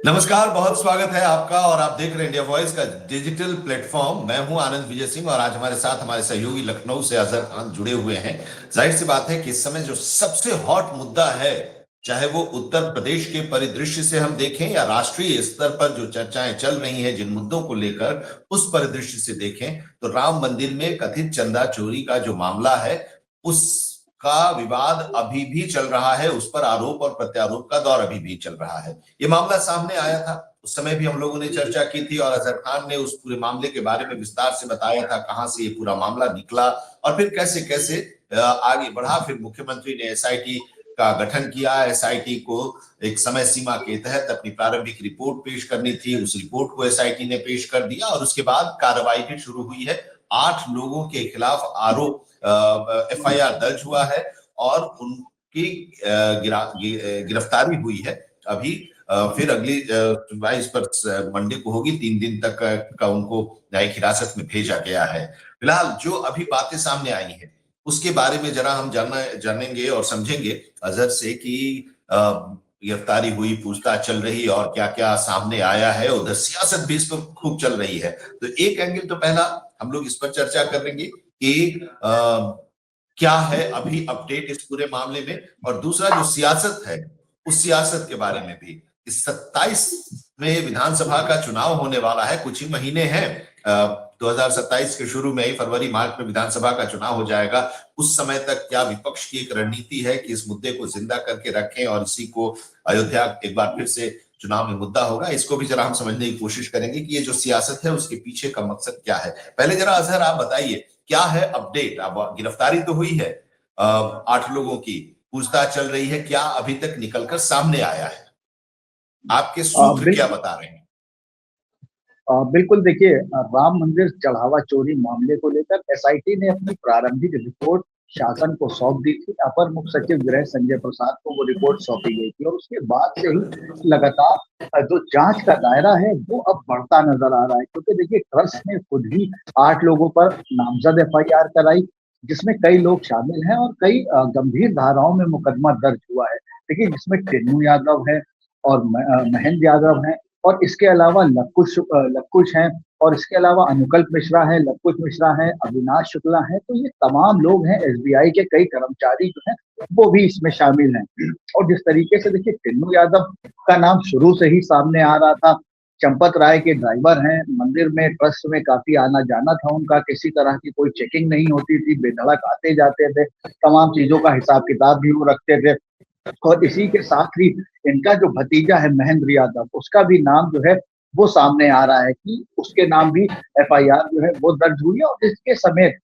नमस्कार, बहुत स्वागत है आपका। और आप देख रहे हैं इंडिया वॉइस का डिजिटल प्लेटफॉर्म। मैं हूं आनंद विजय सिंह और आज हमारे साथ हमारे सहयोगी लखनऊ से अजहर खान जुड़े हुए हैं। जाहिर सी बात है कि इस समय जो सबसे हॉट मुद्दा है, चाहे वो उत्तर प्रदेश के परिदृश्य से हम देखें या राष्ट्रीय स्तर पर जो चर्चाएं चल रही हैं जिन मुद्दों को लेकर, उस परिदृश्य से देखें तो राम मंदिर में कथित चंदा चोरी का जो मामला है उसका विवाद अभी भी चल रहा है। उस पर आरोप और प्रत्यारोप का दौर अभी भी चल रहा है। ये मामला सामने आया था, उस समय भी हम लोगों ने चर्चा की थी और अजहर खान ने उस पूरे मामले के बारे में विस्तार से बताया था, कहां से ये पूरा मामला निकला और फिर कैसे कैसे आगे बढ़ा। फिर मुख्यमंत्री ने एसआईटी का गठन किया। एसआईटी को एक समय सीमा के तहत अपनी प्रारंभिक रिपोर्ट पेश करनी थी, उस रिपोर्ट को एसआईटी ने पेश कर दिया और उसके बाद कार्रवाई भी शुरू हुई है। 8 लोगों के खिलाफ आरोप एफआईआर दर्ज हुआ है और उनकी गिरफ्तारी हुई है अभी। फिर अगली सुनवाई इस पर मंडे को होगी। 3 दिन तक का उनको न्यायिक हिरासत में भेजा गया है। फिलहाल जो अभी बातें सामने आई हैं उसके बारे में जरा हम जानेंगे और समझेंगे अजहर से कि गिरफ्तारी हुई, पूछताछ चल रही और क्या क्या सामने आया है। उधर सियासत भी इस पर खूब चल रही है। तो एक एंगल तो पहला हम लोग इस पर चर्चा करेंगे कि क्या है अभी अपडेट इस पूरे मामले में, और दूसरा जो सियासत है उस सियासत के बारे में भी। इस 27 में विधानसभा का चुनाव होने वाला है, कुछ ही महीने हैं। 2027 के शुरू में ही फरवरी मार्च में विधानसभा का चुनाव हो जाएगा। उस समय तक क्या विपक्ष की एक रणनीति है कि इस मुद्दे को जिंदा करके रखें और इसी को अयोध्या एक बार फिर से चुनाव में मुद्दा होगा, इसको भी जरा हम समझने की कोशिश करेंगे कि ये जो सियासत है उसके पीछे का मकसद क्या है। पहले जरा अजहर आप बताइए क्या है अपडेट। अब गिरफ्तारी तो हुई है, 8 लोगों की पूछताछ चल रही है, क्या अभी तक निकलकर सामने आया है? आपके सूत्र क्या बता रहे हैं? बिल्कुल देखिए, राम मंदिर चढ़ावा चोरी मामले को लेकर एसआईटी ने अपनी प्रारंभिक रिपोर्ट शासन को सौंप दी थी। अपर मुख्य सचिव गृह संजय प्रसाद को वो रिपोर्ट सौंपी गई थी और उसके बाद से ही लगातार जो जांच का दायरा है वो अब बढ़ता नजर आ रहा है। क्योंकि देखिए, ट्रस्ट ने खुद ही 8 लोगों पर नामजद एफआईआर कराई, जिसमें कई लोग शामिल हैं और कई गंभीर धाराओं में मुकदमा दर्ज हुआ है। देखिए, जिसमें टिन्नू यादव है और महेंद्र यादव है और इसके अलावा लवकुश हैं और इसके अलावा अनुकल्प मिश्रा है, लवकुश मिश्रा है, अविनाश शुक्ला है। तो ये तमाम लोग हैं। एसबीआई के कई कर्मचारी जो हैं वो भी इसमें शामिल हैं। और जिस तरीके से देखिए, टिन्नू यादव का नाम शुरू से ही सामने आ रहा था। चंपत राय के ड्राइवर हैं, मंदिर में ट्रस्ट में काफी आना जाना था उनका, किसी तरह की कोई चेकिंग नहीं होती थी, बेधड़क आते जाते थे, तमाम चीजों का हिसाब किताब भी वो रखते थे। और इसी के साथ ही इनका जो भतीजा है महेंद्र यादव, उसका भी नाम जो है वो सामने आ रहा है कि उसके नाम भी एफआईआर जो है वो दर्ज हुई है। और इसके समेत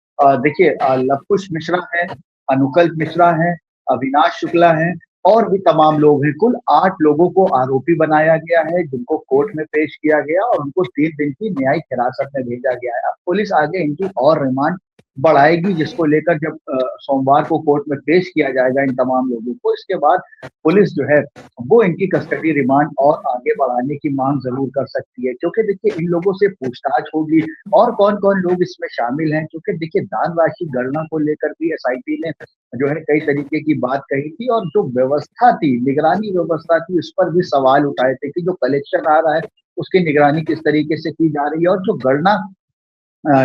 देखिए, लवकुश मिश्रा है, अनुकल्प मिश्रा है, अविनाश शुक्ला है और भी तमाम लोग हैं। कुल 8 लोगों को आरोपी बनाया गया है, जिनको कोर्ट में पेश किया गया और उनको 3 दिन की न्यायिक हिरासत में भेजा गया है। अब पुलिस आगे इनकी और रिमांड बढ़ाएगी, जिसको लेकर जब सोमवार को कोर्ट में पेश किया जाएगा इन तमाम लोगों को, इसके बाद पुलिस जो है वो इनकी कस्टडी रिमांड और आगे बढ़ाने की मांग जरूर कर सकती है। क्योंकि देखिए, इन लोगों से पूछताछ होगी और कौन कौन लोग इसमें शामिल हैं। क्योंकि देखिए, दान राशि गणना को लेकर भी एसआईटी ने जो है कई तरीके की बात कही थी और जो व्यवस्था थी, निगरानी व्यवस्था थी, उस पर भी सवाल उठाए थे कि जो कलेक्शन आ रहा है उसकी निगरानी किस तरीके से की जा रही है और जो गणना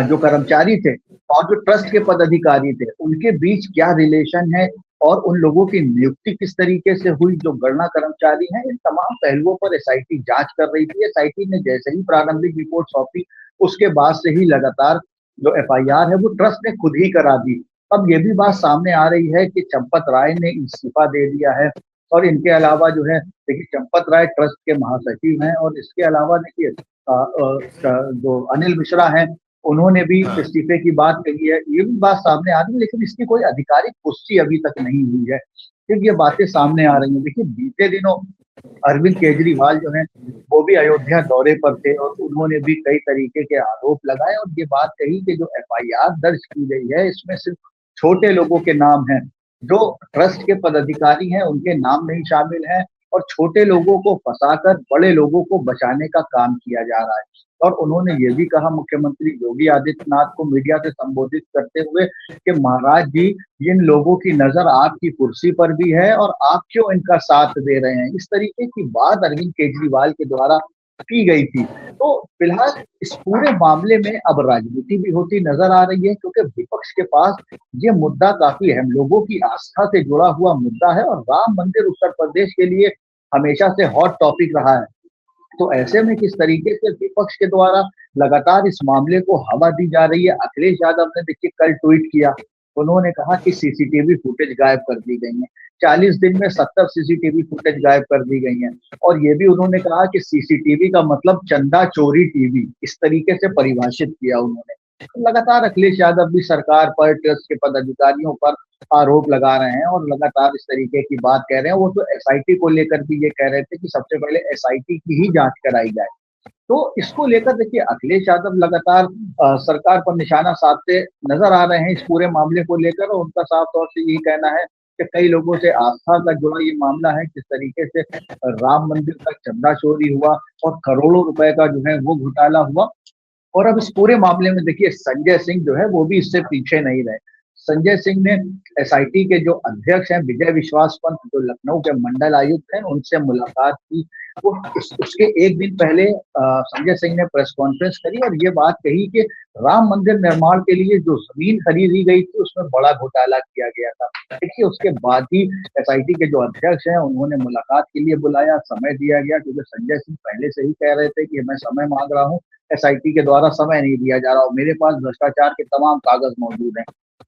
जो कर्मचारी थे और जो ट्रस्ट के पदाधिकारी थे उनके बीच क्या रिलेशन है और उन लोगों की नियुक्ति किस तरीके से हुई जो गणना कर्मचारी हैं। इन तमाम पहलुओं पर एसआईटी जांच कर रही थी। एसआईटी ने जैसे ही प्रारंभिक रिपोर्ट सौंपी उसके बाद से ही लगातार जो एफआईआर है वो ट्रस्ट ने खुद ही करा दी। अब ये भी बात सामने आ रही है कि चंपत राय ने इस्तीफा दे दिया है और इनके अलावा जो है देखिए, चंपत राय ट्रस्ट के महासचिव हैं और इसके अलावा देखिए जो अनिल मिश्रा हैं उन्होंने भी इस्तीफे की बात कही है। ये भी बात सामने आ रही है, लेकिन इसकी कोई आधिकारिक पुष्टि अभी तक नहीं हुई है। क्योंकि ये बातें सामने आ रही हैं। देखिए, बीते दिनों अरविंद केजरीवाल जो हैं वो भी अयोध्या दौरे पर थे और उन्होंने भी कई तरीके के आरोप लगाए और ये बात कही कि जो एफआईआर दर्ज की गई है इसमें सिर्फ छोटे लोगों के नाम हैं, जो ट्रस्ट के पदाधिकारी हैं उनके नाम नहीं शामिल हैं और छोटे लोगों को फंसाकर बड़े लोगों को बचाने का काम किया जा रहा है। और उन्होंने ये भी कहा मुख्यमंत्री योगी आदित्यनाथ को मीडिया से संबोधित करते हुए कि महाराज जी, इन लोगों की नजर आपकी कुर्सी पर भी है और आप क्यों इनका साथ दे रहे हैं। इस तरीके की बात अरविंद केजरीवाल के द्वारा की गई थी। तो फिलहाल इस पूरे मामले में अब राजनीति भी होती नजर आ रही है, क्योंकि विपक्ष के पास ये मुद्दा काफी अहम, लोगों की आस्था से जुड़ा हुआ मुद्दा है और राम मंदिर उत्तर प्रदेश के लिए हमेशा से हॉट टॉपिक रहा है। तो ऐसे में किस तरीके से विपक्ष के द्वारा लगातार इस मामले को हवा दी जा रही है। अखिलेश यादव ने देखिए कल ट्वीट किया, उन्होंने कहा कि सीसीटीवी फुटेज गायब कर दी गई है, 40 दिन में 70 सीसीटीवी फुटेज गायब कर दी गई है। और ये भी उन्होंने कहा कि सीसीटीवी का मतलब चंदा चोरी टीवी, इस तरीके से परिभाषित किया उन्होंने। लगातार अखिलेश यादव भी सरकार पर, ट्रस्ट के पदाधिकारियों पर आरोप लगा रहे हैं और लगातार इस तरीके की बात कह रहे हैं। वो तो एसआईटी को लेकर भी ये कह रहे थे कि सबसे पहले एसआईटी की ही जांच कराई जाए। तो इसको लेकर देखिए अखिलेश यादव लगातार सरकार पर निशाना साधते नजर आ रहे हैं इस पूरे मामले को लेकर। और उनका साफ तौर से यही कहना है कि कई लोगों से आस्था का जुड़ा ये मामला है, किस तरीके से राम मंदिर का चंदा चोरी हुआ और करोड़ों रुपए का जो है वो घोटाला हुआ। और अब इस पूरे मामले में देखिए संजय सिंह जो है वो भी इससे पीछे नहीं रहे। संजय सिंह ने एसआईटी के जो अध्यक्ष हैं विजय विश्वास पंत, जो लखनऊ के मंडल आयुक्त हैं, उनसे मुलाकात की। वो उसके एक दिन पहले संजय सिंह ने प्रेस कॉन्फ्रेंस करी और ये बात कही कि राम मंदिर निर्माण के लिए जो जमीन खरीदी गई थी उसमें बड़ा घोटाला किया गया था। देखिए उसके बाद ही एसआईटी के जो अध्यक्ष हैं उन्होंने मुलाकात के लिए बुलाया, समय दिया गया, क्योंकि संजय सिंह पहले से ही कह रहे थे कि मैं समय मांग रहा हूँ, एसआईटी के द्वारा समय नहीं दिया जा रहा और मेरे पास भ्रष्टाचार के तमाम कागज मौजूद हैं।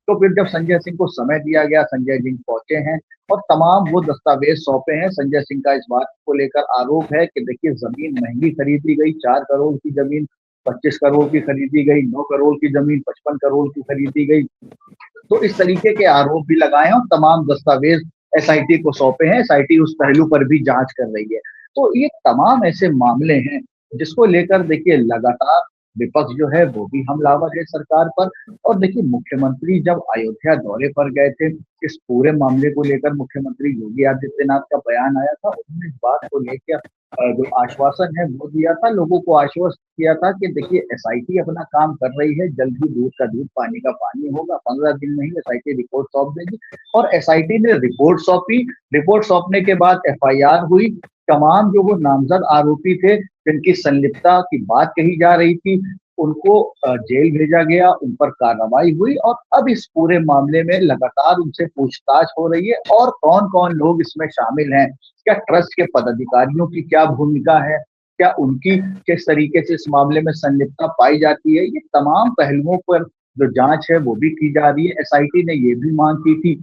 तो फिर जब संजय सिंह को समय दिया गया, संजय सिंह पहुंचे हैं और तमाम वो दस्तावेज सौंपे हैं। संजय सिंह का इस बात को लेकर आरोप है कि देखिए जमीन महंगी खरीदी गई, 4 करोड़ की जमीन 25 करोड़ की खरीदी गई, 9 करोड़ की जमीन 55 करोड़ की खरीदी गई। तो इस तरीके के आरोप भी लगाए हैं और तमाम दस्तावेज एसआईटी को सौंपे हैं। एसआईटी उस पहलू पर भी जांच कर रही है। तो ये तमाम ऐसे मामले हैं जिसको लेकर देखिए लगातार विपक्ष जो है वो भी हमलावर है सरकार पर। और देखिए मुख्यमंत्री जब अयोध्या दौरे पर गए थे, इस पूरे मामले को लेकर मुख्यमंत्री योगी आदित्यनाथ का बयान आया था, उन्होंने इस बात को लेकर जो आश्वासन है वो दिया था, लोगों को आश्वस्त किया था कि देखिए एसआईटी अपना काम कर रही है, जल्द ही दूध का दूध पानी का पानी होगा, 15 दिन में ही एसआईटी रिपोर्ट सौंप देगी। और एसआईटी ने रिपोर्ट सौंपी, रिपोर्ट सौंपने के बाद एफआईआर हुई। तमाम जो वो नामजद आरोपी थे जिनकी संलिप्तता की बात कही जा रही थी, उनको जेल भेजा गया, उन पर कार्रवाई हुई और अब इस पूरे मामले में लगातार उनसे पूछताछ हो रही है। और कौन कौन लोग इसमें शामिल हैं, क्या ट्रस्ट के पदाधिकारियों की क्या भूमिका है, क्या उनकी किस तरीके से इस मामले में संलिप्तता पाई जाती है, ये तमाम पहलुओं पर जो जांच है वो भी की जा रही है। एसआईटी ने ये भी मांग की थी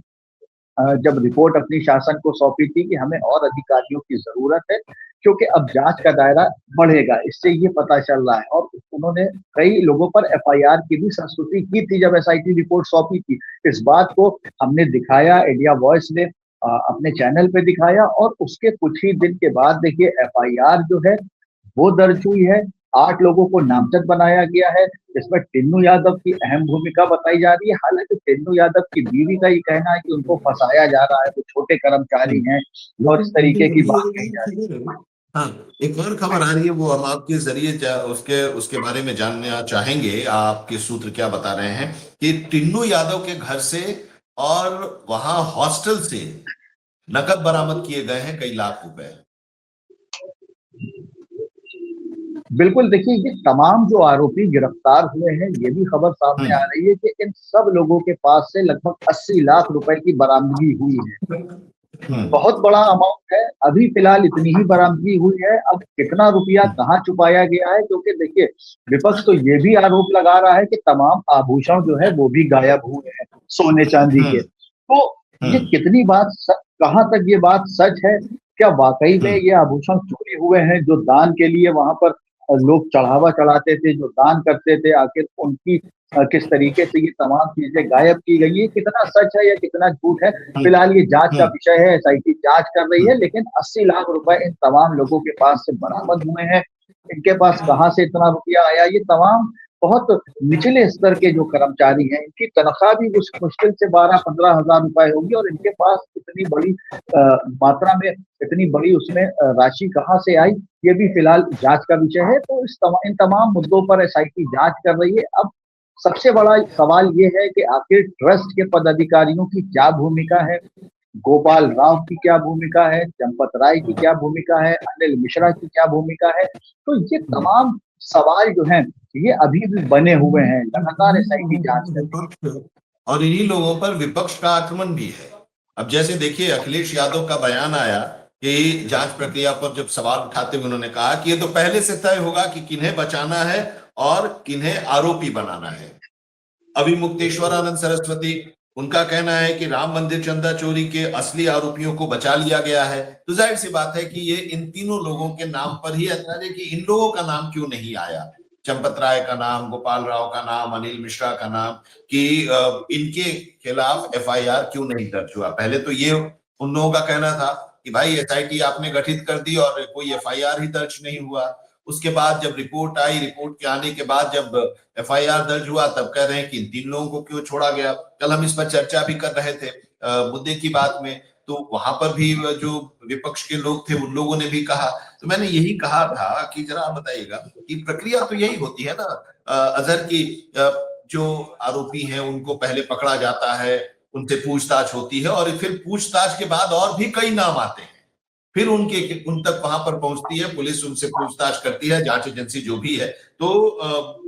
जब रिपोर्ट अपनी शासन को सौंपी थी कि हमें और अधिकारियों की जरूरत है, क्योंकि अब जांच का दायरा बढ़ेगा, इससे ये पता चल रहा है। और उन्होंने कई लोगों पर एफआईआर की भी संस्तुति की थी जब एसआईटी रिपोर्ट सौंपी थी। इस बात को हमने दिखाया, इंडिया वॉइस ने अपने चैनल पे दिखाया और उसके कुछ ही दिन के बाद देखिए एफआईआर जो है वो दर्ज हुई है। 8 लोगों को नामजद बनाया गया है, इसमें टिन्नू यादव की अहम भूमिका बताई जा रही है। हालांकि टिन्नू यादव की बीवी का ये कहना है कि उनको फंसाया जा रहा है, वो छोटे कर्मचारी हैं और इस तरीके की बात कही जा रही है। हाँ, एक और खबर आ रही है, वो हम आपके जरिए उसके उसके बारे में जानना चाहेंगे, आपके सूत्र क्या बता रहे हैं कि टिन्नू यादव के घर से और वहां हॉस्टल से नकद बरामद किए गए हैं कई लाख रुपए। बिल्कुल, देखिए ये तमाम जो आरोपी गिरफ्तार हुए हैं, ये भी खबर सामने आ रही है कि इन सब लोगों के पास से लगभग 80 लाख रुपए की बरामदगी हुई है। बहुत बड़ा अमाउंट है। अभी फिलहाल इतनी ही बरामदगी हुई है, अब कितना रुपया कहाँ छुपाया गया है, क्योंकि देखिए विपक्ष तो ये भी आरोप लगा रहा है कि तमाम आभूषण जो है वो भी गायब हुए हैं सोने चांदी के। तो ये कितनी बात कहाँ तक ये बात सच है, क्या वाकई में ये आभूषण चोरी हुए हैं जो दान के लिए वहां पर लोग चढ़ावा चढ़ाते थे, जो दान करते थे, आखिर उनकी किस तरीके से ये तमाम चीजें गायब की गई, ये कितना सच है या कितना झूठ है, फिलहाल ये जांच का विषय है। एसआईटी जांच कर रही है, लेकिन 80 लाख रुपए इन तमाम लोगों के पास से बरामद हुए हैं। इनके पास कहाँ से इतना रुपया आया, ये तमाम बहुत निचले स्तर के जो कर्मचारी हैं, इनकी तनख्वाह भी उस मुश्किल से 12-15 हजार रुपए होगी और इनके पास इतनी बड़ी मात्रा में इतनी बड़ी उसमें राशि कहाँ से आई, ये भी फिलहाल जांच का विषय है। तो इन तमाम मुद्दों पर एसआईटी जांच कर रही है। अब सबसे बड़ा सवाल ये है कि आखिर ट्रस्ट के पदाधिकारियों की क्या भूमिका है, गोपाल राव की क्या भूमिका है, चंपत राय की क्या भूमिका है, अनिल मिश्रा की क्या भूमिका है। तो ये तमाम सवाल जो हैं ये अभी भी बने हुए हैं, लगातार एसआईटी जांच कर रही है। और इन्हीं लोगों पर विपक्ष का आक्रमण भी है। अब जैसे देखिए, अखिलेश यादव का बयान आया कि जांच प्रक्रिया पर जब सवाल उठाते हुए उन्होंने कहा कि ये तो पहले से तय होगा कि किन्हें बचाना है और किन्हें आरोपी बनाना है। अभी मुक्तेश्वर आनंद सरस्वती, उनका कहना है कि राम मंदिर चंदा चोरी के असली आरोपियों को बचा लिया गया है। तो जाहिर सी बात है कि ये इन तीनों लोगों के नाम पर ही ऐतराज है कि इन लोगों का नाम क्यों नहीं आया, चंपत राय का नाम, गोपाल राव का नाम, अनिल मिश्रा का नाम, कि इनके खिलाफ एफआईआर क्यों नहीं दर्ज हुआ। पहले तो ये उन लोगों का कहना था कि भाई एसआईटी आपने गठित कर दी और कोई एफआईआर ही दर्ज नहीं हुआ। उसके बाद जब रिपोर्ट आई, रिपोर्ट के आने के बाद जब एफआईआर दर्ज हुआ, तब कह रहे हैं कि इन 3 लोगों को क्यों छोड़ा गया। कल हम इस पर चर्चा भी कर रहे थे मुद्दे की बात में, तो वहां पर भी जो विपक्ष के लोग थे उन लोगों ने भी कहा। तो मैंने यही कहा था कि जरा आप बताइएगा कि प्रक्रिया तो यही होती है ना अजहर की, जो आरोपी हैं उनको पहले पकड़ा जाता है, उनसे पूछताछ होती है और फिर पूछताछ के बाद और भी कई नाम आते हैं, फिर उन तक वहां पर पहुंचती है पुलिस, उनसे पूछताछ करती है जांच एजेंसी जो भी है। तो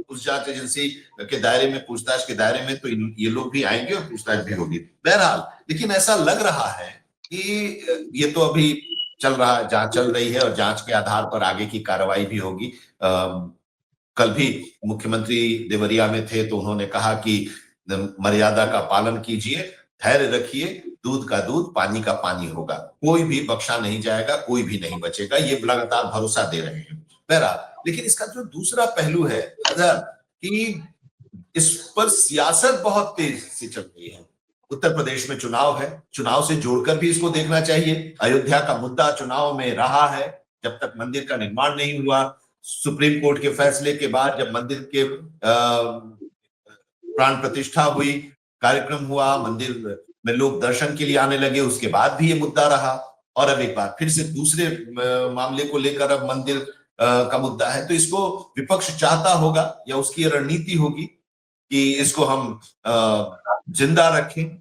उस जांच एजेंसी के दायरे में, पूछताछ के दायरे में तो ये लोग भी आएंगे और पूछताछ भी होगी। बहरहाल, लेकिन ऐसा लग रहा है कि ये तो अभी चल रहा है, जांच चल रही है और जांच के आधार पर आगे की कार्रवाई भी होगी। कल भी मुख्यमंत्री देवरिया में थे तो उन्होंने कहा कि मर्यादा का पालन कीजिए, धैर्य रखिए, दूध का दूध, पानी का पानी होगा, कोई भी बख्शा नहीं जाएगा, कोई भी नहीं बचेगा, ये लगातार भरोसा दे रहे हैं। बहरहाल, लेकिन इसका जो दूसरा पहलू है कि इस पर सियासत बहुत तेज से चल रही है। उत्तर प्रदेश में चुनाव है, चुनाव से जोड़कर भी इसको देखना चाहिए। अयोध्या का मुद्दा चुनाव में रहा है, जब तक मंदिर का निर्माण नहीं हुआ, सुप्रीम कोर्ट के फैसले के बाद जब मंदिर के प्राण प्रतिष्ठा हुई, कार्यक्रम हुआ, मंदिर में लोग दर्शन के लिए आने लगे, उसके बाद भी ये मुद्दा रहा और अब एक बार फिर से दूसरे मामले को लेकर अब मंदिर का मुद्दा है। तो इसको विपक्ष चाहता होगा या उसकी रणनीति होगी कि इसको हम जिंदा रखें,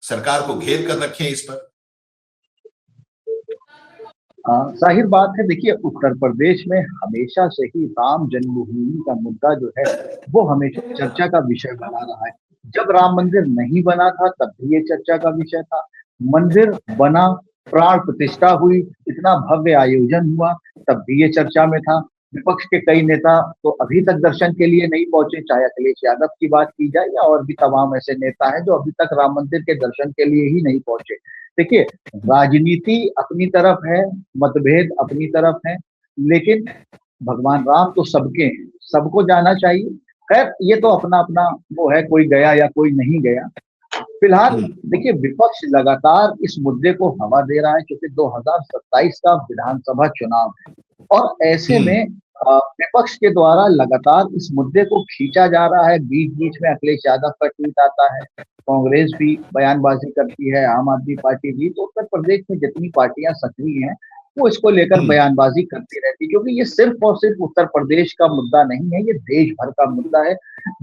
सरकार को घेर कर रखें इस पर। जाहिर बात है, देखिए उत्तर प्रदेश में हमेशा से ही राम जन्मभूमि का मुद्दा जो है वो हमेशा चर्चा का विषय बना रहा है। जब राम मंदिर नहीं बना था तब भी ये चर्चा का विषय था, मंदिर बना, प्राण प्रतिष्ठा हुई, इतना भव्य आयोजन हुआ, तब भी ये चर्चा में था। विपक्ष के कई नेता तो अभी तक दर्शन के लिए नहीं पहुंचे, चाहे अखिलेश यादव की बात की जाए या और भी तमाम ऐसे नेता हैं जो अभी तक राम मंदिर के दर्शन के लिए ही नहीं पहुंचे। देखिए, राजनीति अपनी तरफ है, मतभेद अपनी तरफ है, लेकिन भगवान राम तो सबके हैं, सबको जाना चाहिए। खैर, ये तो अपना अपना वो है, कोई गया या कोई नहीं गया। फिलहाल देखिए, विपक्ष लगातार इस मुद्दे को हवा दे रहा है क्योंकि 2027 का विधानसभा चुनाव है और ऐसे में विपक्ष के द्वारा लगातार इस मुद्दे को खींचा जा रहा है। बीच बीच में अखिलेश यादव का ट्वीट आता है, कांग्रेस भी बयानबाजी करती है, आम आदमी पार्टी भी। तो उत्तर प्रदेश में जितनी पार्टियां सक्रिय हैं वो इसको लेकर बयानबाजी करती रहती, क्योंकि ये सिर्फ और सिर्फ उत्तर प्रदेश का मुद्दा नहीं है, ये देश भर का मुद्दा है।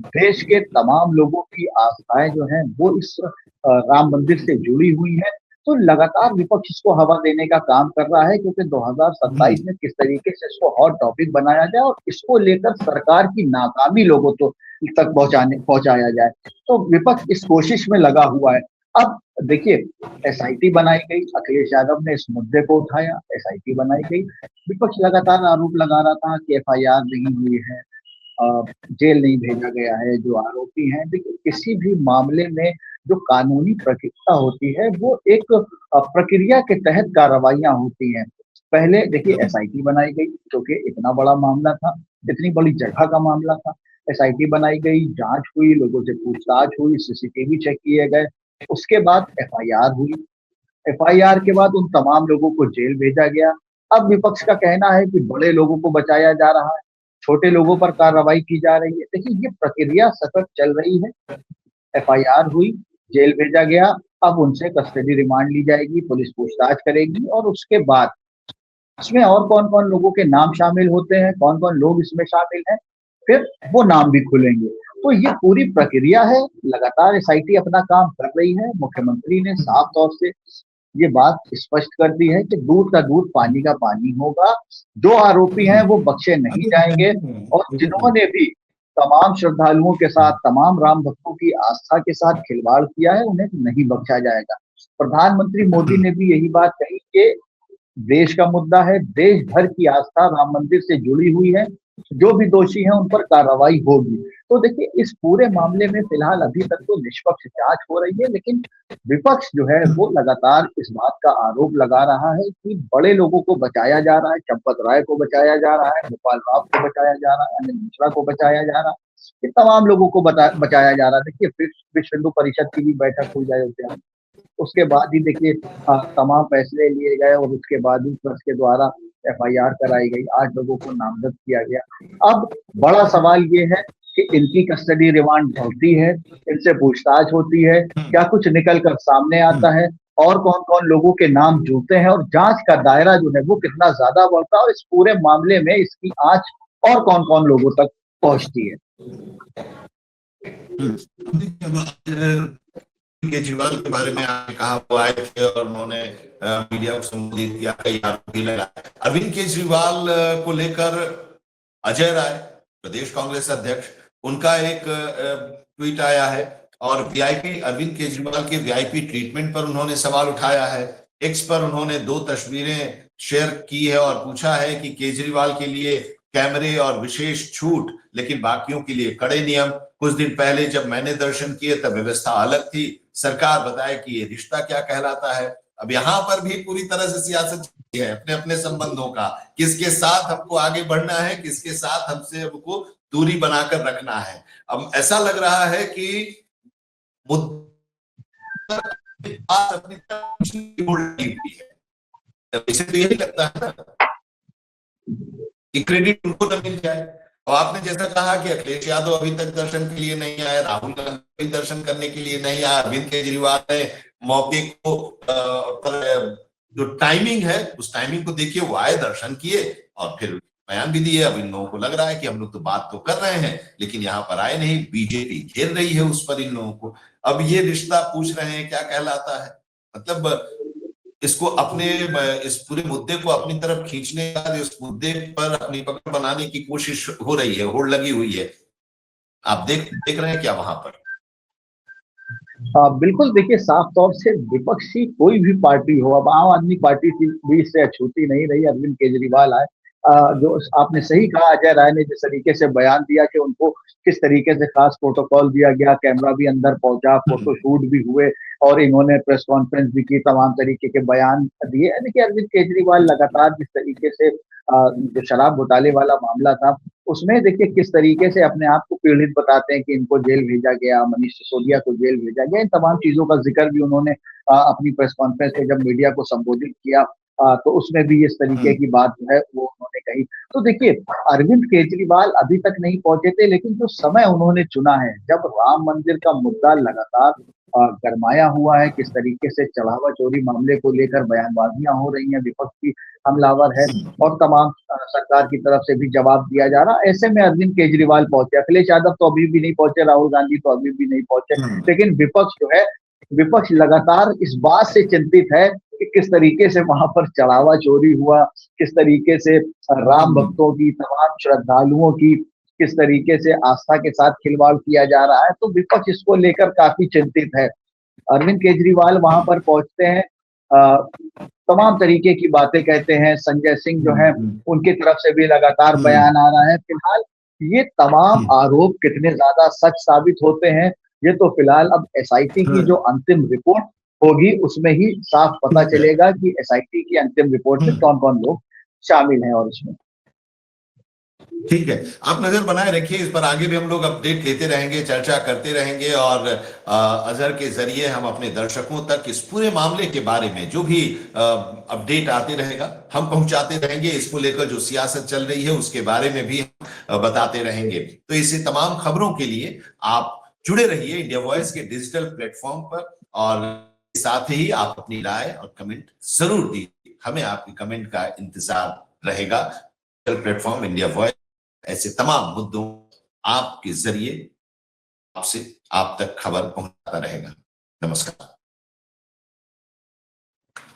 देश के तमाम लोगों की आस्थाएं जो हैं वो इस राम मंदिर से जुड़ी हुई है। तो लगातार विपक्ष इसको हवा देने का काम कर रहा है क्योंकि 2027 में किस तरीके से इसको हॉट टॉपिक बनाया जाए और इसको लेकर सरकार की नाकामी लोगों तक पहुंचाया जाए। तो विपक्ष इस कोशिश में लगा हुआ है। अब देखिए, एसआईटी बनाई गई, अखिलेश यादव ने इस मुद्दे को उठाया, एसआईटी बनाई गई। विपक्ष लगातार आरोप लगा रहा था कि एफआईआर नहीं हुई है, जेल नहीं भेजा गया है जो आरोपी हैं। देखिए, किसी भी मामले में जो कानूनी प्रक्रिया होती है वो एक प्रक्रिया के तहत कार्रवाइयां होती हैं। पहले देखिए एसआईटी बनाई गई क्योंकि इतना बड़ा मामला था, इतनी बड़ी जगह का मामला था। एसआईटी बनाई गई, जांच हुई, लोगों से पूछताछ हुई, सीसीटीवी चेक किए गए, उसके बाद एफआईआर हुई। एफआईआर के बाद उन तमाम लोगों को जेल भेजा गया। अब विपक्ष का कहना है कि बड़े लोगों को बचाया जा रहा है। छोटे लोगों पर कार्रवाई की जा रही है। देखिए ये प्रक्रिया सतत चल रही है। एफआईआर हुई, जेल भेजा गया, अब उनसे कस्टडी रिमांड ली जाएगी, पुलिस पूछताछ करेगी और उसके बाद इसमें और कौन-कौन लोगों के नाम शामिल होते हैं, कौन-कौन लोग इसमें शामिल हैं, फिर वो नाम भी खुलेंगे। तो ये पूरी प्रक्रिया है, लगातार एसआईटी अपना काम कर रही है। मुख्यमंत्री ने साफ तौर से ये बात स्पष्ट कर दी है कि दूध का दूध, पानी का पानी होगा। जो आरोपी हैं वो बख्शे नहीं जाएंगे और जिन्होंने भी तमाम श्रद्धालुओं के साथ, तमाम राम भक्तों की आस्था के साथ खिलवाड़ किया है, उन्हें नहीं बख्शा जाएगा। प्रधानमंत्री मोदी ने भी यही बात कही कि देश का मुद्दा है, देश भर की आस्था राम मंदिर से जुड़ी हुई है, जो भी दोषी हैं उन पर कार्रवाई होगी। तो देखिए इस पूरे मामले में फिलहाल अभी तक तो निष्पक्ष जांच हो रही है, लेकिन विपक्ष जो है वो लगातार इस बात का आरोप लगा रहा है कि बड़े लोगों को बचाया जा रहा है, चंपत राय को बचाया जा रहा है, गोपाल राव को बचाया जा रहा है, अनिल मिश्रा को बचाया जा रहा है, ये तमाम लोगों को बचाया जा रहा है। देखिए फिर विश्व हिंदू परिषद की भी बैठक हुई अयोध्या में, उसके बाद ही देखिए तमाम फैसले लिए गए और उसके बाद ही प्रेस के द्वारा एफआईआर कराई गई, 8 लोगों को नामजद किया गया। अब बड़ा सवाल ये है कि इनकी कस्टडी रिमांड होती है, इनसे पूछताछ होती है, क्या कुछ निकल कर सामने आता है और कौन-कौन लोगों के नाम जुड़ते हैं और जांच का दायरा जो है वो कितना ज्यादा बढ़ता है और इस पूरे मामले में इसकी आंच और कौन-कौन लोगों तक पहुंचती है। केजरीवाल के बारे में आपने कहा वो आए थे और उन्होंने मीडिया को संबोधित किया, कई आरोप लगाए। अरविंद केजरीवाल को लेकर अजय राय, प्रदेश कांग्रेस अध्यक्ष, उनका एक ट्वीट आया है और वीआईपी अरविंद केजरीवाल के वीआईपी ट्रीटमेंट पर उन्होंने सवाल उठाया है। एक्स पर उन्होंने 2 तस्वीरें शेयर की है और पूछा है कि केजरीवाल के लिए कैमरे और विशेष छूट, लेकिन बाकियों के लिए कड़े नियम। कुछ दिन पहले जब मैंने दर्शन किए तब व्यवस्था अलग थी, सरकार बताए कि ये रिश्ता क्या कहलाता है। अब यहाँ पर भी पूरी तरह से सियासत है, अपने अपने संबंधों का, किसके साथ हमको आगे बढ़ना है, किसके साथ हमसे हमको दूरी बनाकर रखना है। अब ऐसा लग रहा है कि अपनी इसे तो यही लगता है कि क्रेडिट उनको न मिल जाए। और आपने जैसा कहा कि अखिलेश यादव अभी तक दर्शन के लिए नहीं आए, राहुल गांधी दर्शन करने के लिए नहीं आया, अरविंद केजरीवाल ने मौके को पर जो टाइमिंग है उस टाइमिंग को देखिए वो आए, दर्शन किए और फिर बयान भी दिए। अब इन लोगों को लग रहा है कि हम लोग तो बात तो कर रहे हैं लेकिन यहाँ पर आए नहीं, बीजेपी घेर रही है उस पर इन लोगों को। अब ये रिश्ता पूछ रहे हैं क्या कहलाता है, मतलब इसको अपने इस पूरे मुद्दे को अपनी तरफ खींचने का, इस मुद्दे पर अपनी पकड़ बनाने की कोशिश हो रही है, होड़ लगी हुई है। आप देख रहे हैं क्या वहां पर? बिल्कुल, देखिए साफ तौर से विपक्षी कोई भी पार्टी हो, अब आम आदमी पार्टी भी इससे अछूती नहीं रही। अरविंद केजरीवाल आए, जो आपने सही कहा, अजय राय ने जिस तरीके से बयान दिया कि उनको किस तरीके से खास प्रोटोकॉल दिया गया, कैमरा भी अंदर पहुंचा, फोटो शूट भी हुए और इन्होंने प्रेस कॉन्फ्रेंस भी की, तमाम तरीके के बयान दिए। देखिए अरविंद केजरीवाल लगातार जिस तरीके से जो शराब घोटाले वाला मामला था उसमें देखिए किस तरीके से अपने आप को पीड़ित बताते हैं कि इनको जेल भेजा गया, मनीष सिसोदिया को जेल भेजा गया, इन तमाम चीजों का जिक्र भी उन्होंने अपनी प्रेस कॉन्फ्रेंस में जब मीडिया को संबोधित किया तो उसमें भी इस तरीके की बात जो है वो उन्होंने कही। तो देखिए अरविंद केजरीवाल अभी तक नहीं पहुंचे थे, लेकिन जो समय उन्होंने चुना है, जब राम मंदिर का मुद्दा लगातार गरमाया हुआ है, किस तरीके से चढ़ावा चोरी मामले को लेकर बयानबाजियां हो रही हैं, विपक्ष की हमलावर है और तमाम सरकार की तरफ से भी जवाब दिया जा रहा, ऐसे में अरविंद केजरीवाल पहुंचे। अखिलेश यादव तो अभी भी नहीं पहुंचे, राहुल गांधी तो अभी भी नहीं पहुंचे, लेकिन विपक्ष जो है, विपक्ष लगातार इस बात से चिंतित है कि किस तरीके से वहां पर चढ़ावा चोरी हुआ, किस तरीके से राम भक्तों की, तमाम श्रद्धालुओं की किस तरीके से आस्था के साथ खिलवाड़ किया जा रहा है। तो विपक्ष इसको लेकर काफी चिंतित है। अरविंद केजरीवाल वहां पर पहुंचते हैं, तमाम तरीके की बातें कहते हैं, संजय सिंह जो है उनकी तरफ से भी लगातार बयान आ रहा है। फिलहाल ये तमाम आरोप कितने ज्यादा सच साबित होते हैं ये तो फिलहाल अब एसआईटी की जो अंतिम रिपोर्ट होगी उसमें ही साफ पता चलेगा कि एसआईटी की अंतिम रिपोर्ट में कौन कौन लोग शामिल हैं और इसमें। ठीक है, आप नजर बनाए रखिए इस पर, आगे भी हम लोग अपडेट लेते रहेंगे, चर्चा करते रहेंगे और अजहर के जरिए हम अपने दर्शकों तक इस पूरे मामले के बारे में जो भी अपडेट आते रहेगा हम पहुंचाते रहेंगे। इसको लेकर जो सियासत चल रही है उसके बारे में भी बताते रहेंगे। तो इसे तमाम खबरों के लिए आप जुड़े रहिए इंडिया वॉइस के डिजिटल प्लेटफॉर्म पर, और साथ ही आप अपनी राय और कमेंट जरूर दीजिए, हमें आपके कमेंट का इंतजार रहेगा। प्लेटफॉर्म इंडिया वॉइस ऐसे तमाम मुद्दों आपके जरिए आपसे आप तक खबर पहुंचाता रहेगा। नमस्कार।